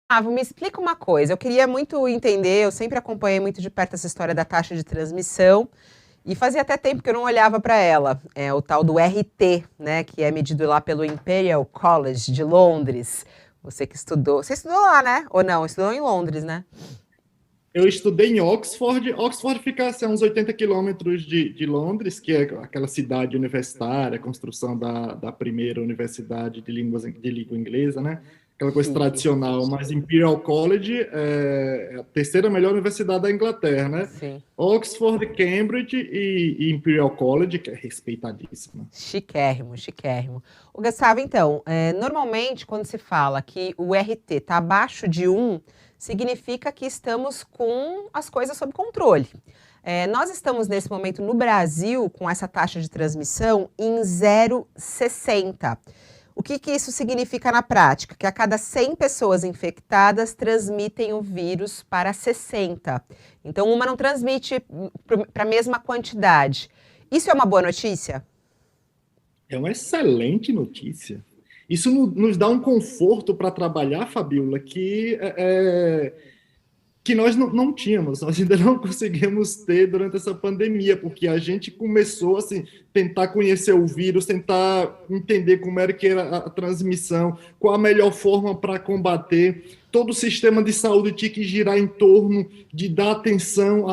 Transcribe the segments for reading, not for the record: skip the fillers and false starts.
Me explica uma coisa, eu queria muito entender, eu sempre acompanhei muito de perto essa história da taxa de transmissão, e fazia até tempo que eu não olhava para ela, o tal do RT, né, que é medido lá pelo Imperial College de Londres. Você estudou lá, né? Ou não? Estudou em Londres, né? Eu estudei em Oxford. Oxford fica assim, a uns 80 quilômetros de Londres, que é aquela cidade universitária, a construção da primeira universidade de língua inglesa, né? Aquela coisa Chique, tradicional. Mas Imperial College é a terceira melhor universidade da Inglaterra, né? sim. Oxford, Cambridge e Imperial College, que é respeitadíssima. Chiquérrimo, chiquérrimo. O Gustavo, então, normalmente quando se fala que o RT está abaixo de um, significa que estamos com as coisas sob controle. Nós estamos nesse momento no Brasil com essa taxa de transmissão em 0,60. O que, que isso significa na prática? Que a cada 100 pessoas infectadas transmitem o vírus para 60. Então, uma não transmite para a mesma quantidade. Isso é uma boa notícia? É uma excelente notícia. Isso nos dá um conforto para trabalhar, Fabiola, que nós não tínhamos, nós ainda não conseguimos ter durante essa pandemia, porque a gente começou assim, tentar conhecer o vírus, tentar entender como era que era a transmissão, qual a melhor forma para combater. Todo o sistema de saúde tinha que girar em torno de dar atenção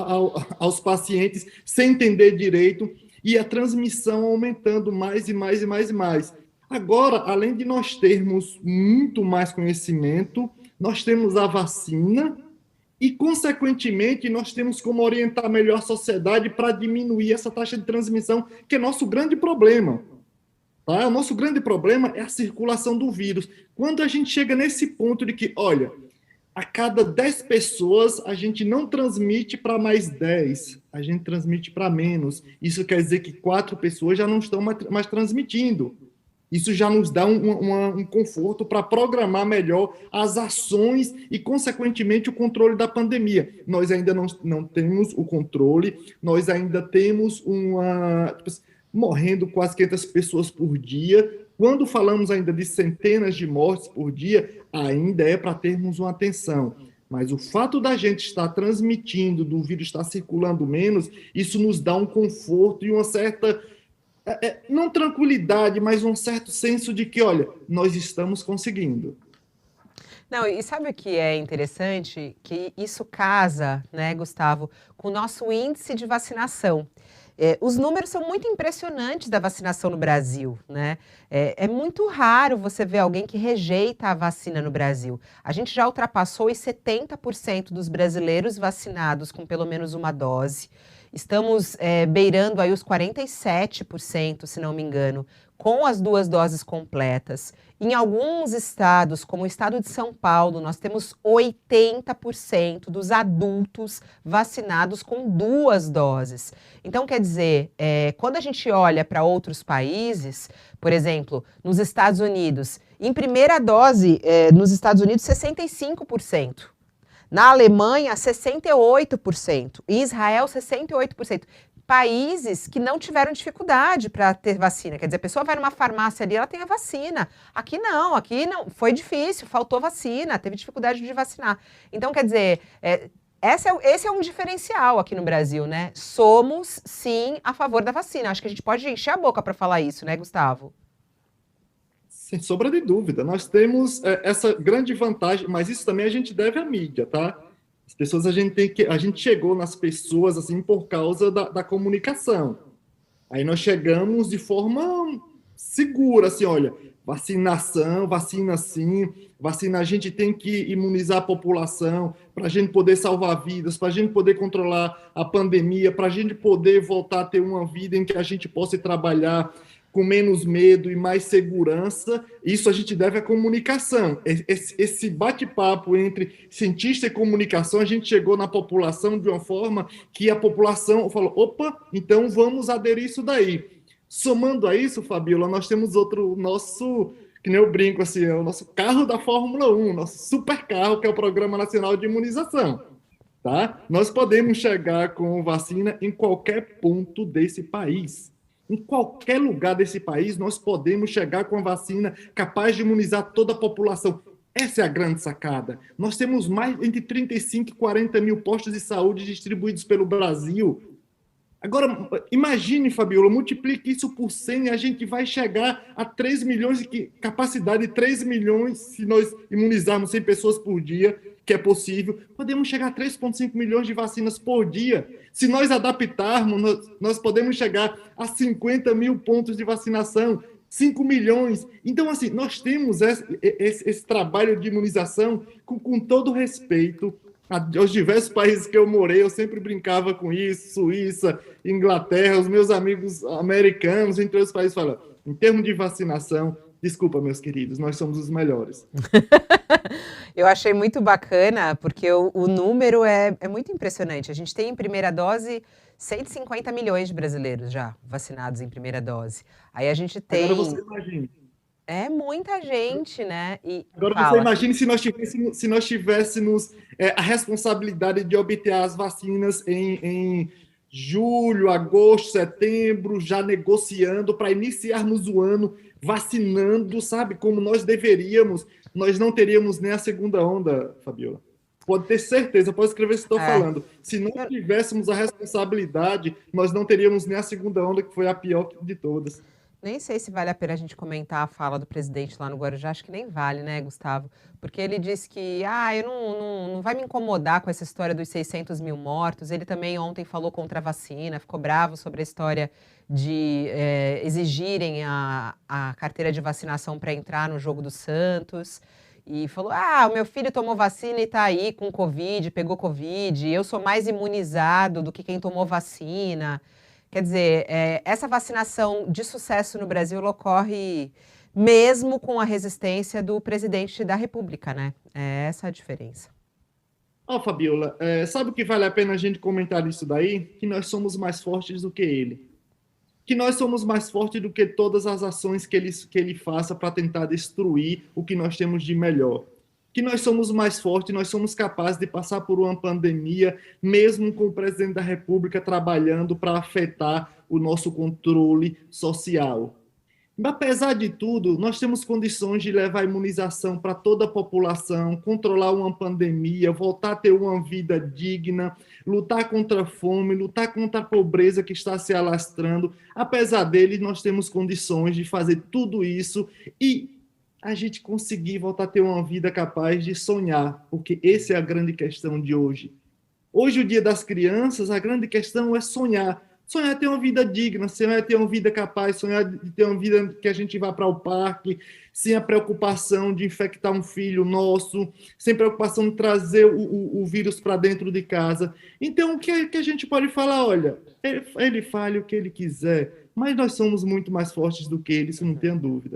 aos pacientes sem entender direito, e a transmissão aumentando mais e mais e mais e mais. Agora, além de nós termos muito mais conhecimento, nós temos a vacina e, consequentemente, nós temos como orientar melhor a sociedade para diminuir essa taxa de transmissão, que é nosso grande problema. Tá? O nosso grande problema é a circulação do vírus. Quando a gente chega nesse ponto de que, olha, a cada 10 pessoas a gente não transmite para mais 10, a gente transmite para menos. Isso quer dizer que 4 pessoas já não estão mais transmitindo. Isso já nos dá um conforto para programar melhor as ações e, consequentemente, o controle da pandemia. Nós ainda não temos o controle, nós ainda temos morrendo quase 500 pessoas por dia. Quando falamos ainda de centenas de mortes por dia, ainda é para termos uma atenção. Mas o fato da gente estar transmitindo, do vírus estar circulando menos, isso nos dá um conforto e uma certa não tranquilidade, mas um certo senso de que, olha, nós estamos conseguindo. Não, e sabe o que é interessante? Que isso casa, né, Gustavo, com o nosso índice de vacinação. Os números são muito impressionantes da vacinação no Brasil, né? É muito raro você ver alguém que rejeita a vacina no Brasil. A gente já ultrapassou os 70% dos brasileiros vacinados com pelo menos uma dose. Estamos beirando aí os 47%, se não me engano, com as duas doses completas. Em alguns estados, como o estado de São Paulo, nós temos 80% dos adultos vacinados com duas doses. Então, quer dizer, quando a gente olha para outros países, por exemplo, nos Estados Unidos, em primeira dose, nos Estados Unidos, 65%. Na Alemanha, 68%. Em Israel, 68%. Países que não tiveram dificuldade para ter vacina. Quer dizer, a pessoa vai numa farmácia ali, ela tem a vacina. Aqui não, foi difícil, faltou vacina, teve dificuldade de vacinar. Então, quer dizer, esse é um diferencial aqui no Brasil, né? Somos, sim, a favor da vacina. Acho que a gente pode encher a boca para falar isso, né, Gustavo? Sem sombra de dúvida, nós temos essa grande vantagem, mas isso também a gente deve à mídia, tá? As pessoas, a gente chegou nas pessoas assim por causa da comunicação. Aí nós chegamos de forma segura, assim, olha, vacinação, vacina sim, vacina a gente tem que imunizar a população para a gente poder salvar vidas, para a gente poder controlar a pandemia, para a gente poder voltar a ter uma vida em que a gente possa trabalhar com menos medo e mais segurança. Isso a gente deve à comunicação. Esse bate-papo entre cientista e comunicação, a gente chegou na população de uma forma que a população falou, opa, então vamos aderir isso daí. Somando a isso, Fabiola, nós temos outro nosso, que nem eu brinco assim, é o nosso carro da Fórmula 1, nosso super carro, que é o Programa Nacional de Imunização. Tá? Nós podemos chegar com vacina em qualquer ponto desse país. Em qualquer lugar desse país, nós podemos chegar com a vacina capaz de imunizar toda a população. Essa é a grande sacada. Nós temos mais entre 35 e 40 mil postos de saúde distribuídos pelo Brasil. Agora, imagine, Fabiola, multiplique isso por 100 e a gente vai chegar a 3 milhões, de capacidade de 3 milhões, se nós imunizarmos 100 pessoas por dia, que é possível, podemos chegar a 3,5 milhões de vacinas por dia. Se nós adaptarmos, nós podemos chegar a 50 mil pontos de vacinação, 5 milhões. Então, assim, nós temos esse trabalho de imunização com todo respeito aos diversos países que eu morei, eu sempre brincava com isso, Suíça, Inglaterra, os meus amigos americanos, entre outros países, falam, em termos de vacinação, desculpa, meus queridos, nós somos os melhores. Eu achei muito bacana, porque o número é muito impressionante. A gente tem em primeira dose 150 milhões de brasileiros já vacinados em primeira dose. Aí a gente tem... Agora você imagina. É muita gente, né? E Agora você fala. imagine se nós tivéssemos a responsabilidade de obter as vacinas em julho, agosto, setembro, já negociando para iniciarmos o ano vacinando, sabe, como nós deveríamos, nós não teríamos nem a segunda onda, Fabiola. Pode ter certeza, pode escrever se estou falando. Se não tivéssemos a responsabilidade, nós não teríamos nem a segunda onda, que foi a pior de todas. Nem sei se vale a pena a gente comentar a fala do presidente lá no Guarujá, acho que nem vale, né, Gustavo? Porque ele disse que, eu não vai me incomodar com essa história dos 600 mil mortos. Ele também ontem falou contra a vacina, ficou bravo sobre a história de exigirem a carteira de vacinação para entrar no jogo do Santos. E falou, o meu filho tomou vacina e está aí com Covid, pegou Covid, eu sou mais imunizado do que quem tomou vacina. Quer dizer, essa vacinação de sucesso no Brasil ocorre mesmo com a resistência do presidente da República, né? É essa a diferença. Fabiola, sabe o que vale a pena a gente comentar isso daí? Que nós somos mais fortes do que ele. Que nós somos mais fortes do que todas as ações que ele faça para tentar destruir o que nós temos de melhor. Que nós somos mais fortes, nós somos capazes de passar por uma pandemia, mesmo com o presidente da República trabalhando para afetar o nosso controle social. Apesar de tudo, nós temos condições de levar a imunização para toda a população, controlar uma pandemia, voltar a ter uma vida digna, lutar contra a fome, lutar contra a pobreza que está se alastrando. Apesar dele, nós temos condições de fazer tudo isso e a gente conseguir voltar a ter uma vida capaz de sonhar, porque essa é a grande questão de hoje. Hoje, o Dia das Crianças, a grande questão é sonhar. Sonhar ter uma vida digna, sonhar ter uma vida capaz, sonhar de ter uma vida que a gente vá para o parque, sem a preocupação de infectar um filho nosso, sem preocupação de trazer o vírus para dentro de casa. Então, o que a gente pode falar? Olha, ele fale o que ele quiser, mas nós somos muito mais fortes do que ele, isso não tenha dúvida.